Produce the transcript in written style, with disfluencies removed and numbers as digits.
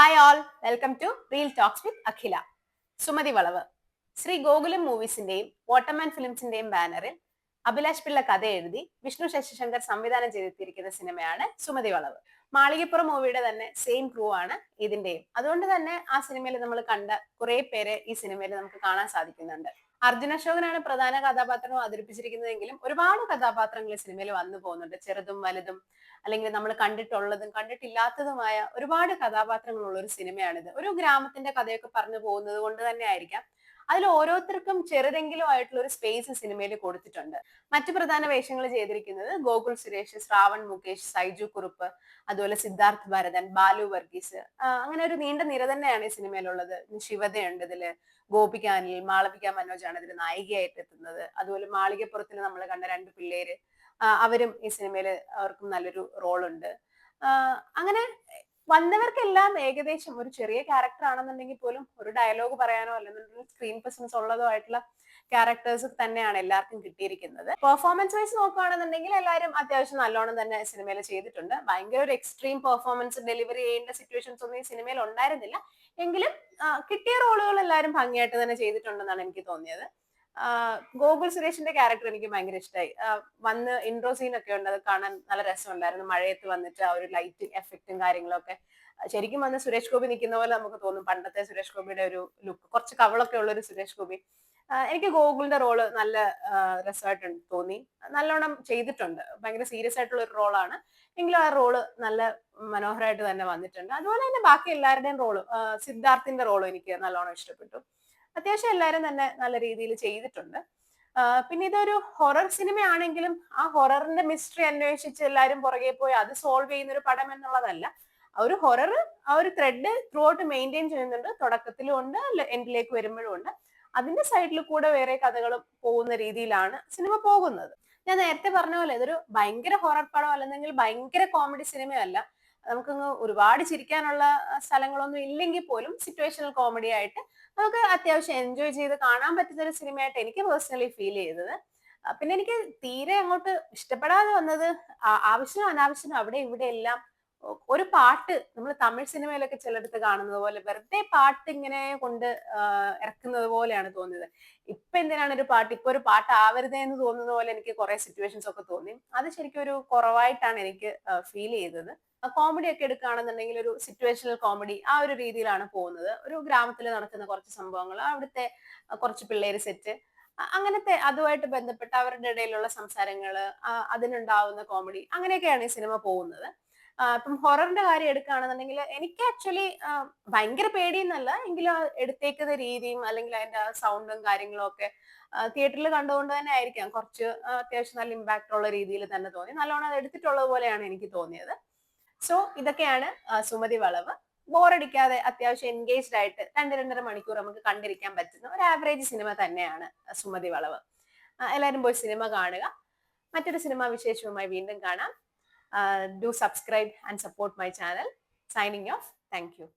Hi all, welcome to reel talks with Akhila. Sumathi Valavu Sree Gokulam മൂവീസിന്റെയും Waterman ഫിലിംസിന്റെയും ബാനറിൽ അഭിലാഷ് പിള്ള കഥ എഴുതി വിഷ്ണു ശശിശങ്കർ സംവിധാനം ചെയ്തെത്തിയിരിക്കുന്ന സിനിമയാണ് സുമതി വളവ്. മാളികപ്പുറം മൂവിയുടെ തന്നെ സെയിം ക്രൂ ആണ് ഇതിന്റെയും. അതുകൊണ്ട് തന്നെ ആ സിനിമയിൽ നമ്മൾ കണ്ട കുറെ പേരെ ഈ സിനിമയിൽ നമുക്ക് കാണാൻ സാധിക്കുന്നുണ്ട്. അർജുന അശോകനാണ് പ്രധാന കഥാപാത്രം അവതരിപ്പിച്ചിരിക്കുന്നതെങ്കിലും ഒരുപാട് കഥാപാത്രങ്ങൾ ഈ സിനിമയിൽ വന്നു പോകുന്നുണ്ട്. ചെറുതും വലുതും അല്ലെങ്കിൽ നമ്മൾ കണ്ടിട്ടുള്ളതും കണ്ടിട്ടില്ലാത്തതുമായ ഒരുപാട് കഥാപാത്രങ്ങളുള്ള ഒരു സിനിമയാണിത്. ഒരു ഗ്രാമത്തിന്റെ കഥയൊക്കെ പറഞ്ഞു പോകുന്നത് കൊണ്ട് തന്നെ ആയിരിക്കാം അതിൽ ഓരോരുത്തർക്കും ചെറുതെങ്കിലും ആയിട്ടുള്ള ഒരു സ്പേസ് സിനിമയിൽ കൊടുത്തിട്ടുണ്ട്. മറ്റു പ്രധാന വേഷങ്ങൾ ചെയ്തിരിക്കുന്നത് ഗോകുൽ സുരേഷ്, ശ്രാവൺ മുകേഷ്, സൈജു കുറുപ്പ്, അതുപോലെ സിദ്ധാർത്ഥ് ഭരതൻ, ബാലു വർഗീസ്, അങ്ങനെ ഒരു നീണ്ട നിര തന്നെയാണ് ഈ സിനിമയിലുള്ളത്. ശിവതയുണ്ട് ഇതില്, ഗോപിക അനിൽ, മാളവിക മനോജാണ് ഇതിൽ നായികയായിട്ട് എത്തുന്നത്. അതുപോലെ മാളികപ്പുറത്തിൽ നമ്മൾ കണ്ട രണ്ട് പിള്ളേര്, അവരും ഈ സിനിമയിൽ അവർക്കും നല്ലൊരു റോളുണ്ട്. അങ്ങനെ വന്നവർക്കെല്ലാം ഏകദേശം ഒരു ചെറിയ ക്യാരക്ടർ ആണെന്നുണ്ടെങ്കിൽ പോലും ഒരു ഡയലോഗ് പറയാനോ അല്ലെന്നുണ്ടെങ്കിൽ സ്ക്രീൻ പ്രസൻസ് ഉള്ളതോ ആയിട്ടുള്ള ക്യാരക്ടേഴ്സ് തന്നെയാണ് എല്ലാവർക്കും കിട്ടിയിരിക്കുന്നത്. പെർഫോമൻസ് വൈസ് നോക്കുകയാണെന്നുണ്ടെങ്കിൽ എല്ലാവരും അത്യാവശ്യം നല്ലോണം തന്നെ സിനിമയിൽ ചെയ്തിട്ടുണ്ട്. ഭയങ്കര ഒരു എക്സ്ട്രീം പെർഫോമൻസ് ഡെലിവറി ചെയ്യേണ്ട സിറ്റുവേഷൻസ് ഒന്നും ഈ സിനിമയിൽ ഉണ്ടായിരുന്നില്ല. എങ്കിലും കിട്ടിയ റോളുകൾ എല്ലാവരും ഭംഗിയായിട്ട് തന്നെ ചെയ്തിട്ടുണ്ടെന്നാണ് എനിക്ക് തോന്നിയത്. ഗോകുൽ സുരേഷിന്റെ ക്യാരക്ടർ എനിക്ക് ഭയങ്കര ഇഷ്ടമായി. വന്ന് ഇൻട്രോ സീൻ ഒക്കെ ഉണ്ട്, അത് കാണാൻ നല്ല രസമുണ്ടായിരുന്നു. മഴയത്ത് വന്നിട്ട് ആ ഒരു ലൈറ്റ് എഫക്റ്റും കാര്യങ്ങളൊക്കെ ശരിക്കും വന്ന് സുരേഷ് ഗോപി നിൽക്കുന്ന പോലെ നമുക്ക് തോന്നും. പണ്ടത്തെ സുരേഷ് ഗോപിയുടെ ഒരു ലുക്ക്, കുറച്ച് കവളൊക്കെ ഉള്ള ഒരു സുരേഷ് ഗോപി. എനിക്ക് ഗോകുലിന്റെ റോള് നല്ല രസമായിട്ട് തോന്നി. നല്ലോണം ചെയ്തിട്ടുണ്ട്. ഭയങ്കര സീരിയസ് ആയിട്ടുള്ള ഒരു റോളാണ്, എങ്കിലും ആ റോള് നല്ല മനോഹരമായിട്ട് തന്നെ വന്നിട്ടുണ്ട്. അതുപോലെ തന്നെ ബാക്കി എല്ലാവരുടെയും റോള്, സിദ്ധാർത്ഥിന്റെ റോളും എനിക്ക് നല്ലോണം ഇഷ്ടപ്പെട്ടു. അത്യാവശ്യം എല്ലാവരും തന്നെ നല്ല രീതിയിൽ ചെയ്തിട്ടുണ്ട്. പിന്നെ ഇതൊരു ഹൊറർ സിനിമയാണെങ്കിലും ആ ഹൊററിന്റെ മിസ്റ്ററി അന്വേഷിച്ച് എല്ലാവരും പുറകെ പോയി അത് സോൾവ് ചെയ്യുന്ന ഒരു പടം എന്നുള്ളതല്ല. ആ ഒരു ഹൊറർ, ആ ഒരു ത്രെഡ് ത്രൂ ഔട്ട് മെയിൻറ്റെയിൻ ചെയ്യുന്നുണ്ട്. തുടക്കത്തിലും ഉണ്ട്, എൻഡിലേക്ക് വരുമ്പോഴും ഉണ്ട്. അതിന്റെ സൈഡിൽ കൂടെ വേറെ കഥകളും പോകുന്ന രീതിയിലാണ് സിനിമ പോകുന്നത്. ഞാൻ നേരത്തെ പറഞ്ഞ പോലെ ഇതൊരു ഭയങ്കര ഹൊറർ പടം അല്ലെങ്കിൽ ഭയങ്കര കോമഡി സിനിമയല്ല. നമുക്കങ്ങ് ഒരുപാട് ചിരിക്കാനുള്ള സ്ഥലങ്ങളൊന്നും ഇല്ലെങ്കിൽ പോലും സിറ്റുവേഷണൽ കോമഡി ആയിട്ട് നമുക്ക് അത്യാവശ്യം എൻജോയ് ചെയ്ത് കാണാൻ പറ്റുന്ന ഒരു സിനിമയായിട്ട് എനിക്ക് പേഴ്സണലി ഫീൽ ചെയ്തത്. പിന്നെ എനിക്ക് തീരെ അങ്ങോട്ട് ഇഷ്ടപ്പെടാതെ വന്നത് ആവശ്യം അനാവശ്യം അവിടെ ഇവിടെ എല്ലാം ഒരു പാട്ട്, നമ്മൾ തമിഴ് സിനിമയിലൊക്കെ ചിലടത്ത് കാണുന്നത് പോലെ വെറുതെ പാട്ട് ഇങ്ങനെ കൊണ്ട് ഇറക്കുന്നത് പോലെയാണ് തോന്നിയത്. ഇപ്പൊ എന്തിനാണ് ഒരു പാട്ട്, ഇപ്പൊ ഒരു പാട്ട് ആവരുതേ എന്ന് തോന്നുന്ന പോലെ എനിക്ക് കുറെ സിറ്റുവേഷൻസ് ഒക്കെ തോന്നി. അത് ശരിക്കും ഒരു കുറവായിട്ടാണ് എനിക്ക് ഫീൽ ചെയ്തത്. കോമഡി ഒക്കെ എടുക്കുകയാണെന്നുണ്ടെങ്കിൽ ഒരു സിറ്റുവേഷണൽ കോമഡി ആ ഒരു രീതിയിലാണ് പോകുന്നത്. ഒരു ഗ്രാമത്തിൽ നടക്കുന്ന കുറച്ച് സംഭവങ്ങൾ, അവിടുത്തെ കുറച്ച് പിള്ളേര് സെറ്റ്, അങ്ങനത്തെ അതുമായിട്ട് ബന്ധപ്പെട്ട അവരുടെ ഇടയിലുള്ള സംസാരങ്ങള്, അതിനുണ്ടാവുന്ന കോമഡി, അങ്ങനെയൊക്കെയാണ് ഈ സിനിമ പോകുന്നത്. ഇപ്പം ഹൊററിന്റെ കാര്യം എടുക്കുകയാണെന്നുണ്ടെങ്കിൽ എനിക്ക് ആക്ച്വലി ഭയങ്കര പേടിയെന്നല്ല, എങ്കിലും എടുത്തേക്കുന്ന രീതിയും അല്ലെങ്കിൽ അതിന്റെ സൗണ്ടും കാര്യങ്ങളും ഒക്കെ തിയേറ്ററിൽ കണ്ടുകൊണ്ട് തന്നെ ആയിരിക്കാം കുറച്ച് അത്യാവശ്യം നല്ല ഇമ്പാക്ട് ഉള്ള രീതിയിൽ തന്നെ തോന്നി. നല്ലോണം അത് എടുത്തിട്ടുള്ളത് പോലെയാണ് എനിക്ക് തോന്നിയത്. സോ ഇതൊക്കെയാണ് സുമതി വളവ്. ബോറടിക്കാതെ അത്യാവശ്യം എൻഗേജ്ഡ് ആയിട്ട് 2-2.5 മണിക്കൂർ നമുക്ക് കണ്ടിരിക്കാൻ പറ്റുന്ന ഒരു ആവറേജ് സിനിമ തന്നെയാണ് സുമതി വളവ്. എല്ലാവരും പോയി സിനിമ കാണുക. മറ്റൊരു സിനിമാ വിശേഷവുമായി വീണ്ടും കാണാം. Do subscribe and support my channel. Signing off. Thank you.